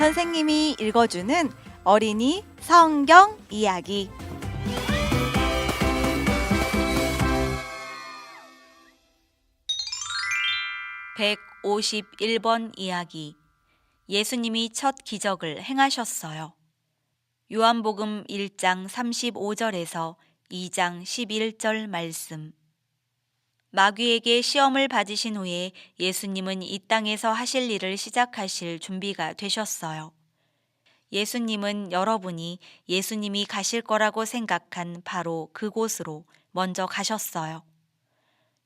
선생님이 읽어주는 어린이 성경 이야기. (151번) 이야기. 예수님이 첫 기적을 행하셨어요. 요한복음 1장 35절에서 2장 11절 말씀. 마귀에게 시험을 받으신 후에 예수님은 이 땅에서 하실 일을 시작하실 준비가 되셨어요. 예수님은 여러분이 예수님이 가실 거라고 생각한 바로 그곳으로 먼저 가셨어요.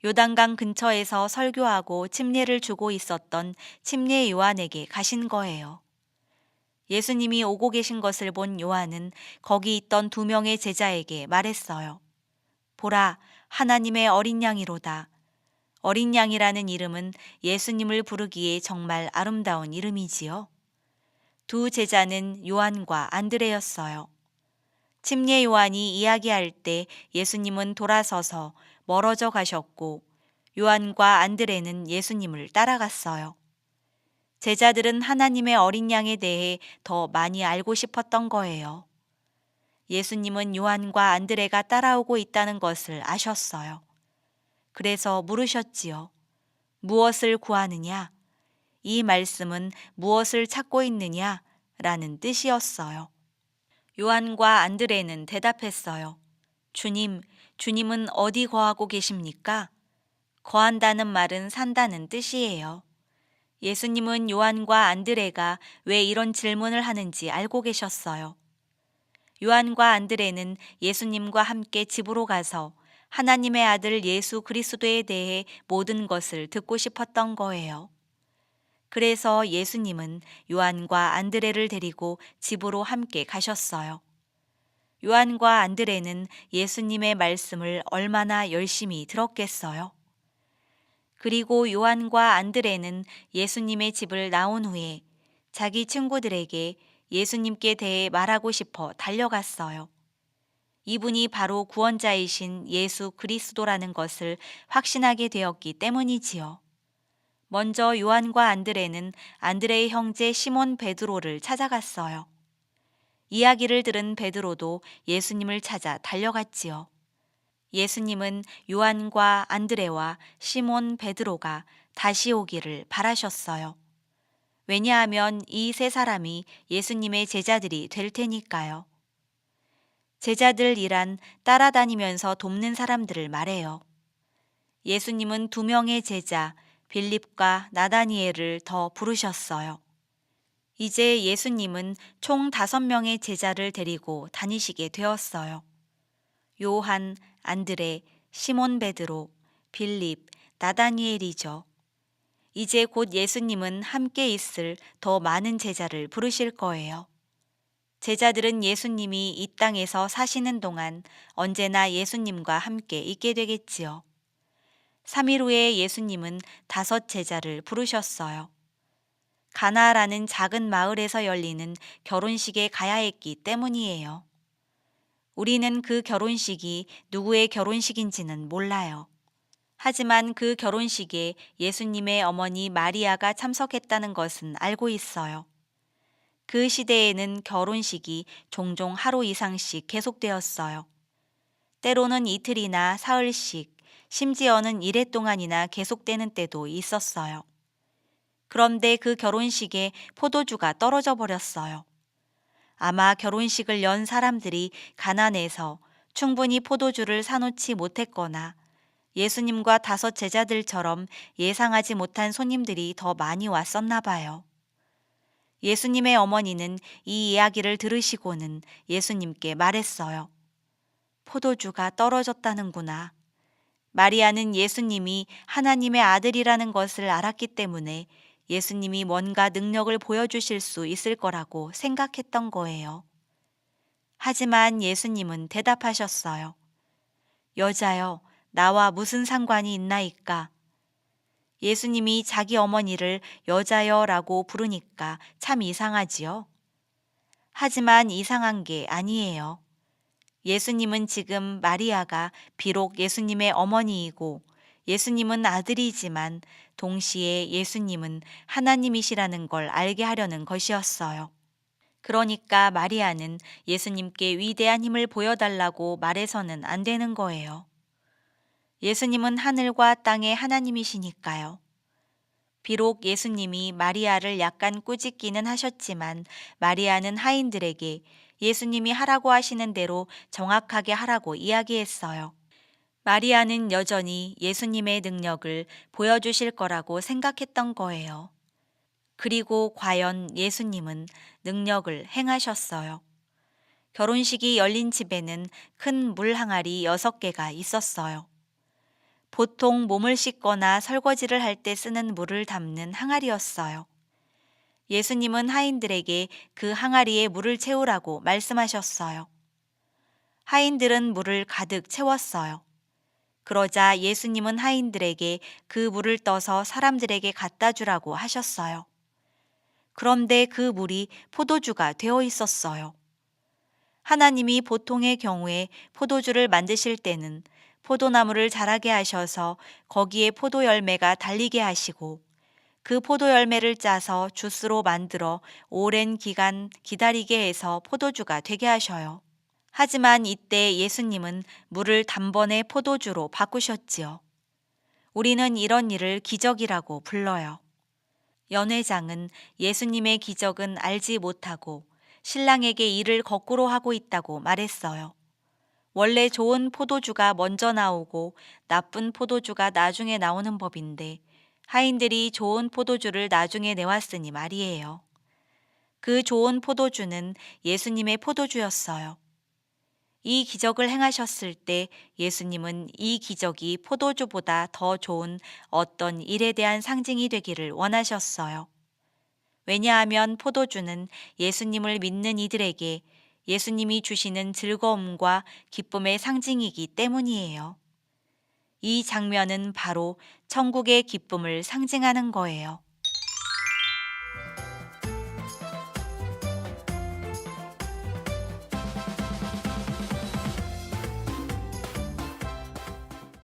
요단강 근처에서 설교하고 침례를 주고 있었던 침례 요한에게 가신 거예요. 예수님이 오고 계신 것을 본 요한은 거기 있던 2명의 제자에게 말했어요. 보라, 하나님의 어린 양이로다. 어린 양이라는 이름은 예수님을 부르기에 정말 아름다운 이름이지요. 2 제자는 요한과 안드레였어요. 침례 요한이 이야기할 때 예수님은 돌아서서 멀어져 가셨고 요한과 안드레는 예수님을 따라갔어요. 제자들은 하나님의 어린 양에 대해 더 많이 알고 싶었던 거예요. 예수님은 요한과 안드레가 따라오고 있다는 것을 아셨어요. 그래서 물으셨지요. 무엇을 구하느냐? 이 말씀은 무엇을 찾고 있느냐? 라는 뜻이었어요. 요한과 안드레는 대답했어요. 주님, 주님은 어디 거하고 계십니까? 거한다는 말은 산다는 뜻이에요. 예수님은 요한과 안드레가 왜 이런 질문을 하는지 알고 계셨어요. 요한과 안드레는 예수님과 함께 집으로 가서 하나님의 아들 예수 그리스도에 대해 모든 것을 듣고 싶었던 거예요. 그래서 예수님은 요한과 안드레를 데리고 집으로 함께 가셨어요. 요한과 안드레는 예수님의 말씀을 얼마나 열심히 들었겠어요. 그리고 요한과 안드레는 예수님의 집을 나온 후에 자기 친구들에게 예수님께 대해 말하고 싶어 달려갔어요. 이분이 바로 구원자이신 예수 그리스도라는 것을 확신하게 되었기 때문이지요. 먼저 요한과 안드레는 안드레의 형제 시몬 베드로를 찾아갔어요. 이야기를 들은 베드로도 예수님을 찾아 달려갔지요. 예수님은 요한과 안드레와 시몬 베드로가 다시 오기를 바라셨어요. 왜냐하면 이 3사람이 예수님의 제자들이 될 테니까요. 제자들이란 따라다니면서 돕는 사람들을 말해요. 예수님은 2명의 제자 빌립과 나다니엘을 더 부르셨어요. 이제 예수님은 총 5명의 제자를 데리고 다니시게 되었어요. 요한, 안드레, 시몬 베드로, 빌립, 나다니엘이죠. 이제 곧 예수님은 함께 있을 더 많은 제자를 부르실 거예요. 제자들은 예수님이 이 땅에서 사시는 동안 언제나 예수님과 함께 있게 되겠지요. 3일 후에 예수님은 5 제자를 부르셨어요. 가나라는 작은 마을에서 열리는 결혼식에 가야 했기 때문이에요. 우리는 그 결혼식이 누구의 결혼식인지는 몰라요. 하지만 그 결혼식에 예수님의 어머니 마리아가 참석했다는 것은 알고 있어요. 그 시대에는 결혼식이 종종 하루 이상씩 계속되었어요. 때로는 이틀이나 사흘씩, 심지어는 1회 동안이나 계속되는 때도 있었어요. 그런데 그 결혼식에 포도주가 떨어져 버렸어요. 아마 결혼식을 연 사람들이 가난해서 충분히 포도주를 사놓지 못했거나 예수님과 5 제자들처럼 예상하지 못한 손님들이 더 많이 왔었나 봐요. 예수님의 어머니는 이 이야기를 들으시고는 예수님께 말했어요. 포도주가 떨어졌다는구나. 마리아는 예수님이 하나님의 아들이라는 것을 알았기 때문에 예수님이 뭔가 능력을 보여주실 수 있을 거라고 생각했던 거예요. 하지만 예수님은 대답하셨어요. 여자여, 나와 무슨 상관이 있나이까? 예수님이 자기 어머니를 여자여라고 부르니까 참 이상하지요. 하지만 이상한 게 아니에요. 예수님은 지금 마리아가 비록 예수님의 어머니이고 예수님은 아들이지만 동시에 예수님은 하나님이시라는 걸 알게 하려는 것이었어요. 그러니까 마리아는 예수님께 위대한 힘을 보여달라고 말해서는 안 되는 거예요. 예수님은 하늘과 땅의 하나님이시니까요. 비록 예수님이 마리아를 약간 꾸짖기는 하셨지만 마리아는 하인들에게 예수님이 하라고 하시는 대로 정확하게 하라고 이야기했어요. 마리아는 여전히 예수님의 능력을 보여주실 거라고 생각했던 거예요. 그리고 과연 예수님은 능력을 행하셨어요. 결혼식이 열린 집에는 큰 물 항아리 6개가 있었어요. 보통 몸을 씻거나 설거지를 할 때 쓰는 물을 담는 항아리였어요. 예수님은 하인들에게 그 항아리에 물을 채우라고 말씀하셨어요. 하인들은 물을 가득 채웠어요. 그러자 예수님은 하인들에게 그 물을 떠서 사람들에게 갖다 주라고 하셨어요. 그런데 그 물이 포도주가 되어 있었어요. 하나님이 보통의 경우에 포도주를 만드실 때는 포도나무를 자라게 하셔서 거기에 포도 열매가 달리게 하시고 그 포도 열매를 짜서 주스로 만들어 오랜 기간 기다리게 해서 포도주가 되게 하셔요. 하지만 이때 예수님은 물을 단번에 포도주로 바꾸셨지요. 우리는 이런 일을 기적이라고 불러요. 연회장은 예수님의 기적은 알지 못하고 신랑에게 일을 거꾸로 하고 있다고 말했어요. 원래 좋은 포도주가 먼저 나오고 나쁜 포도주가 나중에 나오는 법인데 하인들이 좋은 포도주를 나중에 내왔으니 말이에요. 그 좋은 포도주는 예수님의 포도주였어요. 이 기적을 행하셨을 때 예수님은 이 기적이 포도주보다 더 좋은 어떤 일에 대한 상징이 되기를 원하셨어요. 왜냐하면 포도주는 예수님을 믿는 이들에게 예수님이 주시는 즐거움과 기쁨의 상징이기 때문이에요. 이 장면은 바로 천국의 기쁨을 상징하는 거예요.